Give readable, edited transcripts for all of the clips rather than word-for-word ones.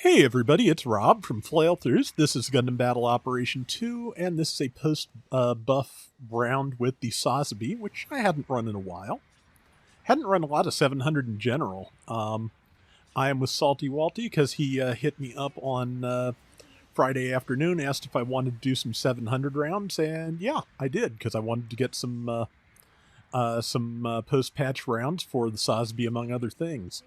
Hey everybody, it's Rob from Flailthroughs. This is Gundam Battle Operation 2, and this is a post-buff round with the Sazabi, which I hadn't run in a while. Hadn't run a lot of 700 in general. I am with Salty Walty because he hit me up on Friday afternoon, asked if I wanted to do some 700 rounds, and yeah, I did, because I wanted to get some post-patch rounds for the Sazabi, among other things.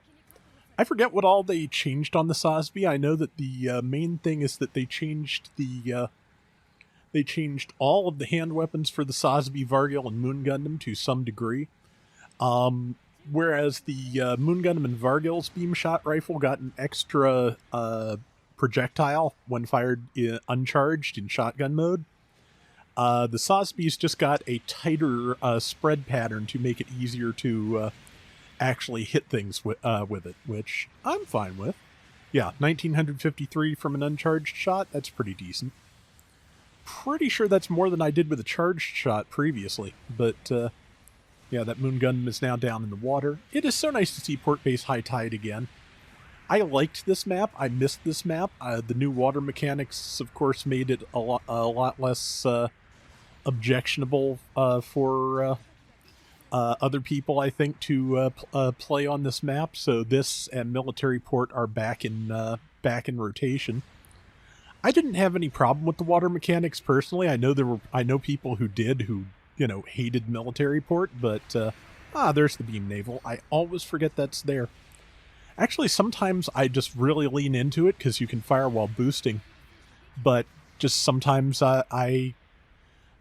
I forget what all they changed on the Sazabi. I know that the main thing is that they changed all of the hand weapons for the Sazabi, Vargil, and Moon Gundam to some degree. Whereas the Moon Gundam and Vargil's beam shot rifle got an extra projectile when fired uncharged in shotgun mode. The Sazabi's just got a tighter spread pattern to make it easier to actually hit things with it, which I'm fine with. Yeah, 1953 from an uncharged shot, that's pretty decent. Pretty sure that's more than I did with a charged shot previously, but yeah, that Moon Gundam is now down in the water. It is so nice to see Port Base High Tide again. I liked this map. I missed this map. The new water mechanics, of course, made it a lot less objectionable for other people, I think, to play on this map. So this and Military Port are back in rotation. I didn't have any problem with the water mechanics personally. I know people who did, who hated Military Port, but there's the Beam Naval. I always forget that's there. Actually, sometimes I just really lean into it because you can fire while boosting, but just sometimes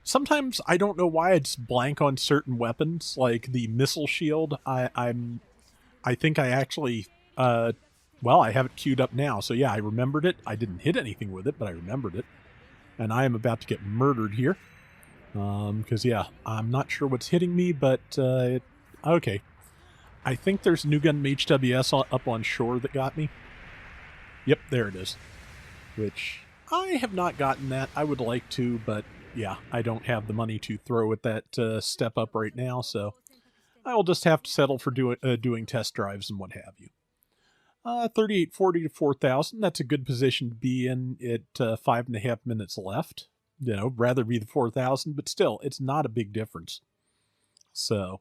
Sometimes I don't know why I just blank on certain weapons, like the missile shield. I think I actually, I have it queued up now. So yeah, I remembered it. I didn't hit anything with it, but I remembered it. And I am about to get murdered here. Because yeah, I'm not sure what's hitting me, but, okay. I think there's a new Gundam HWS up on shore that got me. Yep, there it is. Which, I have not gotten that. I would like to, but yeah, I don't have the money to throw at that step up right now, so I'll just have to settle for doing test drives and what have you. 3840 to 4000, that's a good position to be in at 5.5 minutes left. Rather be the 4000, but still, it's not a big difference. So,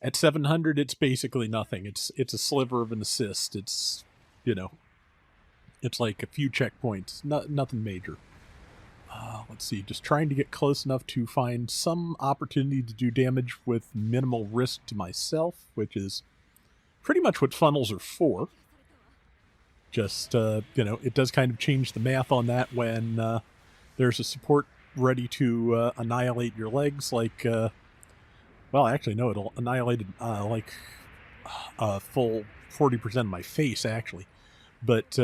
at 700, it's basically nothing. It's a sliver of an assist. It's, it's like a few checkpoints, nothing major. Let's see, just trying to get close enough to find some opportunity to do damage with minimal risk to myself, which is pretty much what funnels are for. Just, it does kind of change the math on that when there's a support ready to annihilate your legs, like, actually, no, it'll annihilate, a full 40% of my face, actually. But,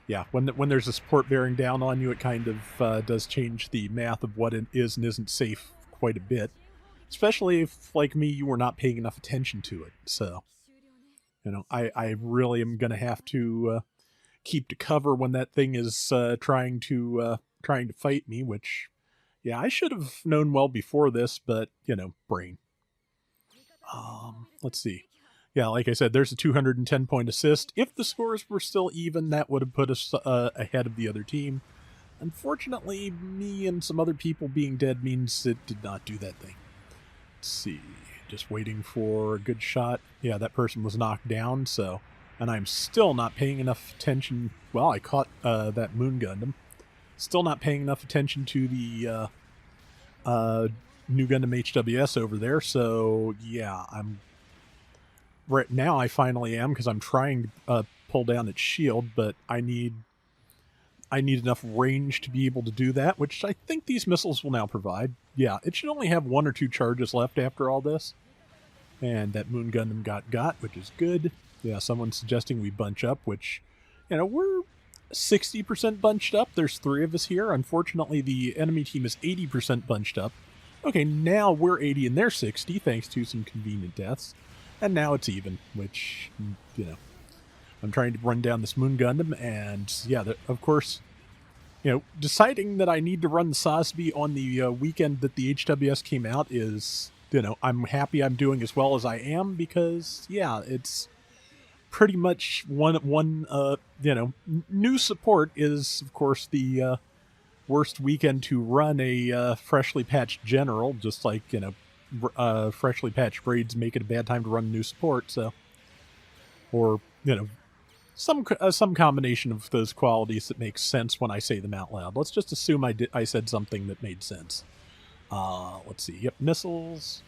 yeah, when there's a support bearing down on you, it kind of does change the math of what it is and isn't safe quite a bit. Especially if, like me, you were not paying enough attention to it. So, I really am going to have to keep to cover when that thing is trying to fight me, which, yeah, I should have known well before this, but, brain. Let's see. Yeah, like I said, there's a 210-point assist. If the scores were still even, that would have put us ahead of the other team. Unfortunately, me and some other people being dead means it did not do that thing. Let's see. Just waiting for a good shot. Yeah, that person was knocked down, so... And I'm still not paying enough attention... Well, I caught that Moon Gundam. Still not paying enough attention to the new Gundam HWS over there, so yeah, right now I finally am, because I'm trying to pull down its shield, but I need enough range to be able to do that, which I think these missiles will now provide. Yeah, it should only have 1 or 2 charges left after all this. And that Moon Gundam got, which is good. Yeah, someone's suggesting we bunch up, which, we're 60% bunched up. There's 3 of us here. Unfortunately, the enemy team is 80% bunched up. Okay, now we're 80 and they're 60, thanks to some convenient deaths. And now it's even, which, I'm trying to run down this Moon Gundam, and yeah, of course, deciding that I need to run the Sazabi on the weekend that the HWS came out is, I'm happy I'm doing as well as I am, because, yeah, it's pretty much one new support is, of course, the worst weekend to run a freshly patched general, just like, freshly patched raids make it a bad time to run new support, so. Or, some combination of those qualities that makes sense when I say them out loud. Let's just assume I said something that made sense. Let's see. Yep, missiles.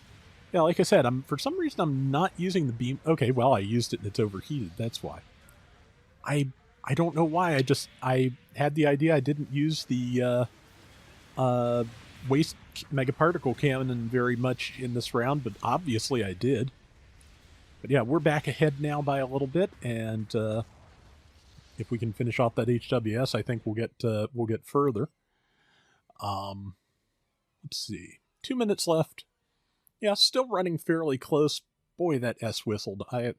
Yeah, like I said, for some reason I'm not using the beam. Okay, well, I used it and it's overheated. That's why. I don't know why. I had the idea I didn't use the waste megaparticle cannon very much in this round, but obviously I did. But yeah, we're back ahead now by a little bit, and if we can finish off that HWS, I think we'll get further. Let's see, 2 minutes left. Yeah, still running fairly close. Boy, that S whistled. I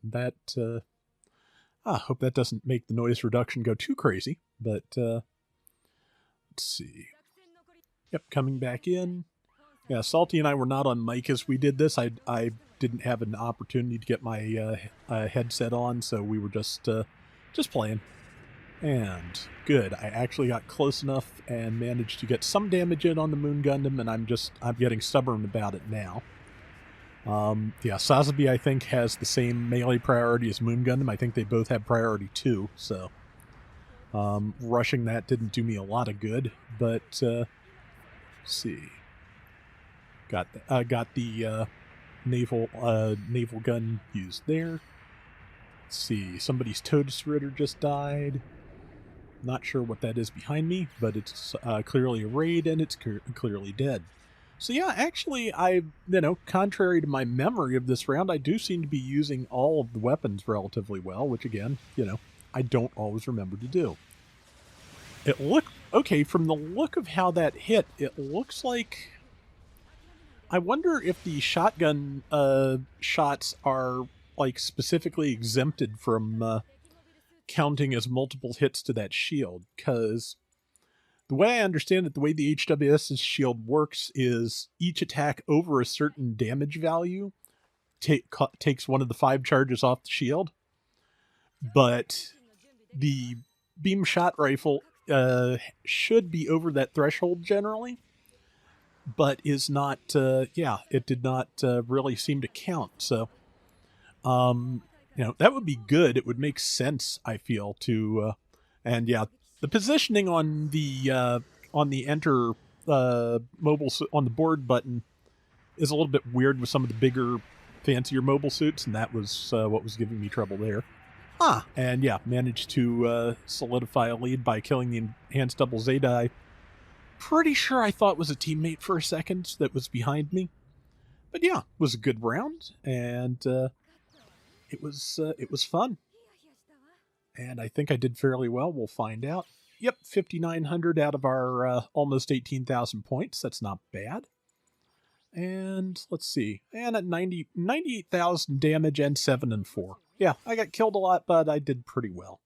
hope that doesn't make the noise reduction go too crazy. But let's see. Yep, coming back in. Yeah, Salty and I were not on mic as we did this. I didn't have an opportunity to get my headset on, so we were just playing. And good, I actually got close enough and managed to get some damage in on the Moon Gundam, and I'm getting stubborn about it now. Yeah, Sazabi, I think, has the same melee priority as Moon Gundam. I think they both have priority 2, so rushing that didn't do me a lot of good, but let's see. Got the naval gun used there. Let's see, somebody's Totus Ritter just died. Not sure what that is behind me, but it's clearly a raid, and it's clearly dead. So yeah, actually, contrary to my memory of this round, I do seem to be using all of the weapons relatively well, which again, I don't always remember to do. It looked okay from the look of how that hit. It looks like, I wonder if the shotgun shots are like specifically exempted from counting as multiple hits to that shield, because the way I understand it, the way the HWS's shield works is each attack over a certain damage value takes one of the 5 charges off the shield, but the beam shot rifle should be over that threshold generally, but is not, it did not really seem to count, so that would be good. It would make sense, I feel, to, and yeah, the positioning on the enter mobile on the board button is a little bit weird with some of the bigger, fancier mobile suits, and that was what was giving me trouble there. And yeah, managed to solidify a lead by killing the enhanced double Zeta. Pretty sure I thought was a teammate for a second that was behind me, but yeah, it was a good round, and it was fun, and I think I did fairly well. We'll find out. Yep, 5,900 out of our almost 18,000 points. That's not bad. And let's see, and at 98,000 damage and 7 and 4. Yeah, I got killed a lot, but I did pretty well.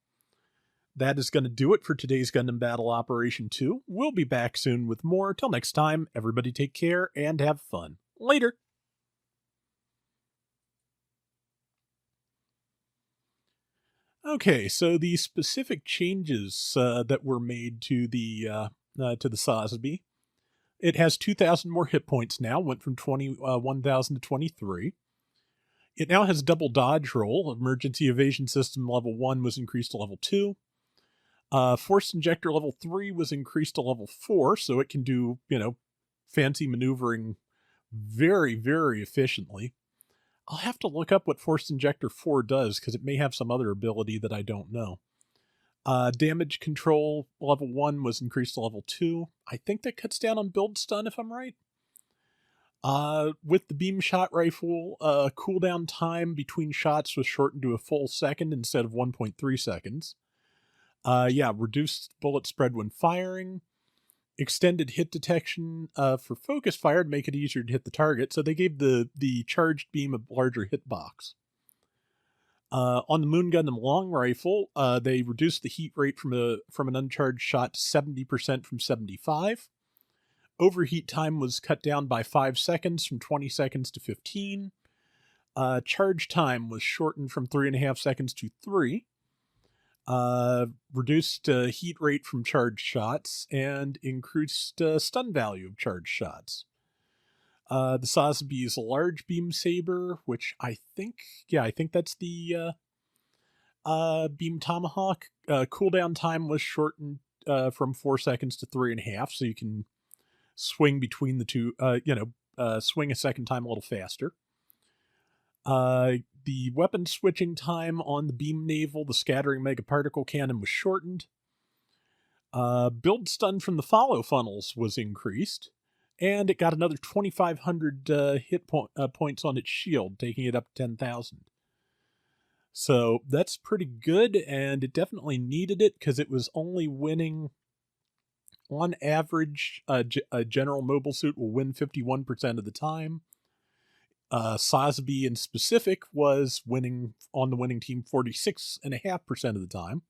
That is going to do it for today's Gundam Battle Operation 2. We'll be back soon with more. Till next time, everybody take care and have fun. Later. Okay, so the specific changes that were made to the Sazabi. It has 2,000 more hit points now, went from 1,000 to 23. It now has double dodge roll. Emergency evasion system level 1 was increased to level 2. Force injector level 3 was increased to level 4, so it can do, fancy maneuvering very, very efficiently. I'll have to look up what Force Injector 4 does, because it may have some other ability that I don't know. Damage control level 1 was increased to level 2. I think that cuts down on build stun, if I'm right. With the beam shot rifle, cooldown time between shots was shortened to a full second instead of 1.3 seconds. Reduced bullet spread when firing. Extended hit detection for focus fire to make it easier to hit the target, so they gave the charged beam a larger hitbox. On the Moon Gundam long rifle, they reduced the heat rate from an uncharged shot to 70% from 75%. Overheat time was cut down by 5 seconds from 20 seconds to 15. Charge time was shortened from 3.5 seconds to 3. Reduced heat rate from charged shots, and increased stun value of charged shots. The Sazabi's large beam saber, which I think that's the beam tomahawk. Cooldown time was shortened from 4 seconds to 3.5, so you can swing between the two. Swing a second time a little faster. The weapon switching time on the beam naval, the scattering megaparticle cannon, was shortened. Build stun from the follow funnels was increased, and it got another 2,500 points on its shield, taking it up to 10,000. So that's pretty good, and it definitely needed it because it was only winning. On average, a general mobile suit will win 51% of the time. Sazabi in specific was winning on the winning team 46.5% of the time.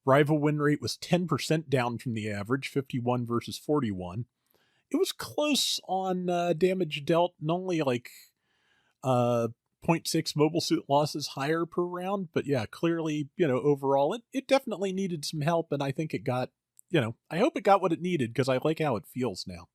Rival win rate was 10% down from the average, 51 versus 41. It was close on damage dealt, and only like 0.6 mobile suit losses higher per round. But yeah, clearly, overall, it definitely needed some help, and I think it got, I hope it got what it needed because I like how it feels now.